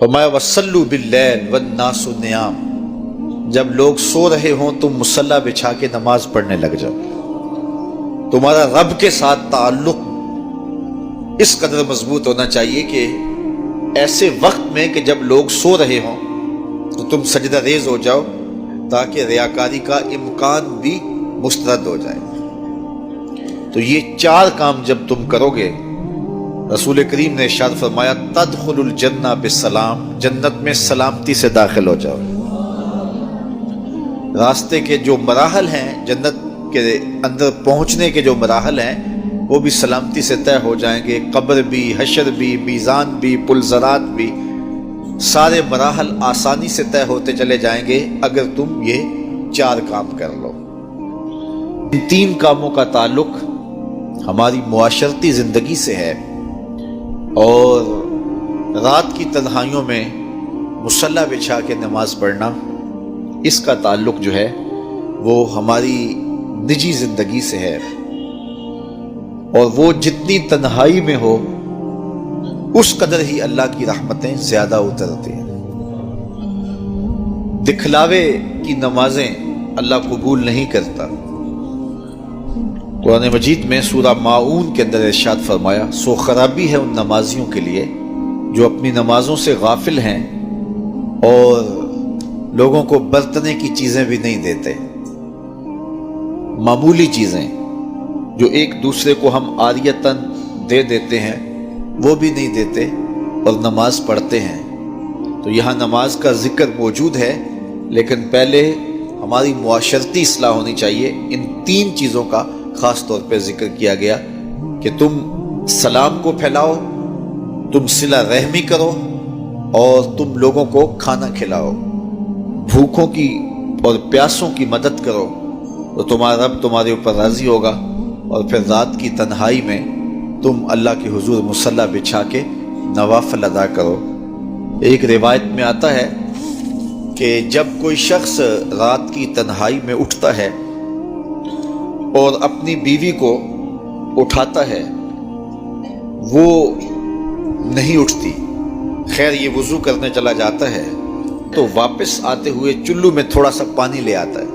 فرمایا وصلوا باللیل والناس نیام، جب لوگ سو رہے ہوں تم مصلی بچھا کے نماز پڑھنے لگ جاؤ۔ تمہارا رب کے ساتھ تعلق اس قدر مضبوط ہونا چاہیے کہ ایسے وقت میں کہ جب لوگ سو رہے ہوں تو تم سجدہ ریز ہو جاؤ، تاکہ ریاکاری کا امکان بھی مسترد ہو جائے۔ تو یہ چار کام جب تم کرو گے، رسول کریم نے ارشاد فرمایا تدخل الجنہ بالسلام، جنت میں سلامتی سے داخل ہو جاؤ۔ راستے کے جو مراحل ہیں، جنت کے اندر پہنچنے کے جو مراحل ہیں، وہ بھی سلامتی سے طے ہو جائیں گے۔ قبر بھی، حشر بھی، میزان بھی، پلزرات بھی، سارے مراحل آسانی سے طے ہوتے چلے جائیں گے اگر تم یہ چار کام کر لو۔ ان تین کاموں کا تعلق ہماری معاشرتی زندگی سے ہے، اور رات کی تنہائیوں میں مصلی بچھا کے نماز پڑھنا، اس کا تعلق جو ہے وہ ہماری نجی زندگی سے ہے، اور وہ جتنی تنہائی میں ہو اس قدر ہی اللہ کی رحمتیں زیادہ اترتی ہیں۔ دکھلاوے کی نمازیں اللہ قبول نہیں کرتا۔ قرآن مجید میں سورہ ماعون کے اندر ارشاد فرمایا سو خرابی ہے ان نمازیوں کے لیے جو اپنی نمازوں سے غافل ہیں اور لوگوں کو برتنے کی چیزیں بھی نہیں دیتے، معمولی چیزیں جو ایک دوسرے کو ہم عاریتاً دے دیتے ہیں وہ بھی نہیں دیتے اور نماز پڑھتے ہیں۔ تو یہاں نماز کا ذکر موجود ہے، لیکن پہلے ہماری معاشرتی اصلاح ہونی چاہیے۔ ان تین چیزوں کا خاص طور پہ ذکر کیا گیا کہ تم سلام کو پھیلاؤ، تم صلہ رحمی کرو، اور تم لوگوں کو کھانا کھلاؤ، بھوکوں کی اور پیاسوں کی مدد کرو، تو تمہارا رب تمہارے اوپر راضی ہوگا، اور پھر رات کی تنہائی میں تم اللہ کے حضور مصلی بچھا کے نوافل ادا کرو۔ ایک روایت میں آتا ہے کہ جب کوئی شخص رات کی تنہائی میں اٹھتا ہے اور اپنی بیوی کو اٹھاتا ہے، وہ نہیں اٹھتی، خیر یہ وضو کرنے چلا جاتا ہے تو واپس آتے ہوئے چلو میں تھوڑا سا پانی لے آتا ہے،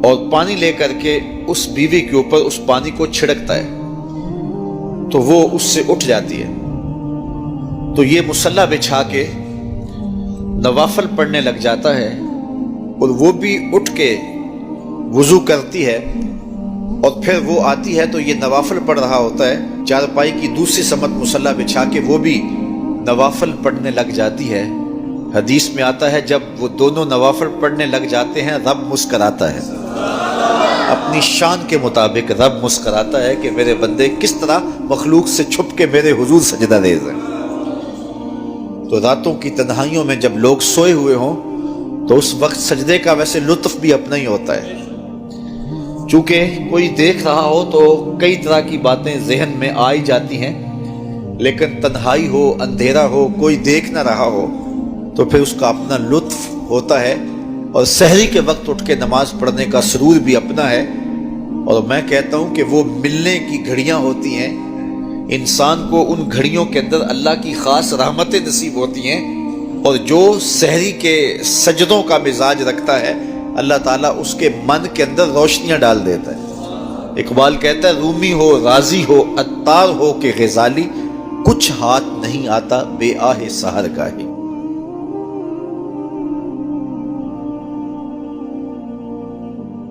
اور پانی لے کر کے اس بیوی کے اوپر اس پانی کو چھڑکتا ہے تو وہ اس سے اٹھ جاتی ہے۔ تو یہ مصلی بچھا کے نوافل پڑھنے لگ جاتا ہے، اور وہ بھی اٹھ کے وضو کرتی ہے، اور پھر وہ آتی ہے تو یہ نوافل پڑھ رہا ہوتا ہے، چارپائی کی دوسری سمت مصلی بچھا کے وہ بھی نوافل پڑھنے لگ جاتی ہے۔ حدیث میں آتا ہے جب وہ دونوں نوافل پڑھنے لگ جاتے ہیں رب مسکراتا ہے، اپنی شان کے مطابق رب مسکراتا ہے کہ میرے بندے کس طرح مخلوق سے چھپ کے میرے حضور سجدہ ریز ہیں۔ تو راتوں کی تنہائیوں میں جب لوگ سوئے ہوئے ہوں تو اس وقت سجدے کا ویسے لطف بھی اپنا ہی ہوتا ہے، چونکہ کوئی دیکھ رہا ہو تو کئی طرح کی باتیں ذہن میں آئی جاتی ہیں، لیکن تنہائی ہو، اندھیرا ہو، کوئی دیکھ نہ رہا ہو تو پھر اس کا اپنا لطف ہوتا ہے، اور سحری کے وقت اٹھ کے نماز پڑھنے کا سرور بھی اپنا ہے۔ اور میں کہتا ہوں کہ وہ ملنے کی گھڑیاں ہوتی ہیں، انسان کو ان گھڑیوں کے اندر اللہ کی خاص رحمتیں نصیب ہوتی ہیں، اور جو سحری کے سجدوں کا مزاج رکھتا ہے اللہ تعالیٰ اس کے من کے اندر روشنیاں ڈال دیتا ہے۔ اقبال کہتا ہے رومی ہو، رازی ہو، عطار ہو کہ غزالی، کچھ ہاتھ نہیں آتا بے آہ سحر کا ہی۔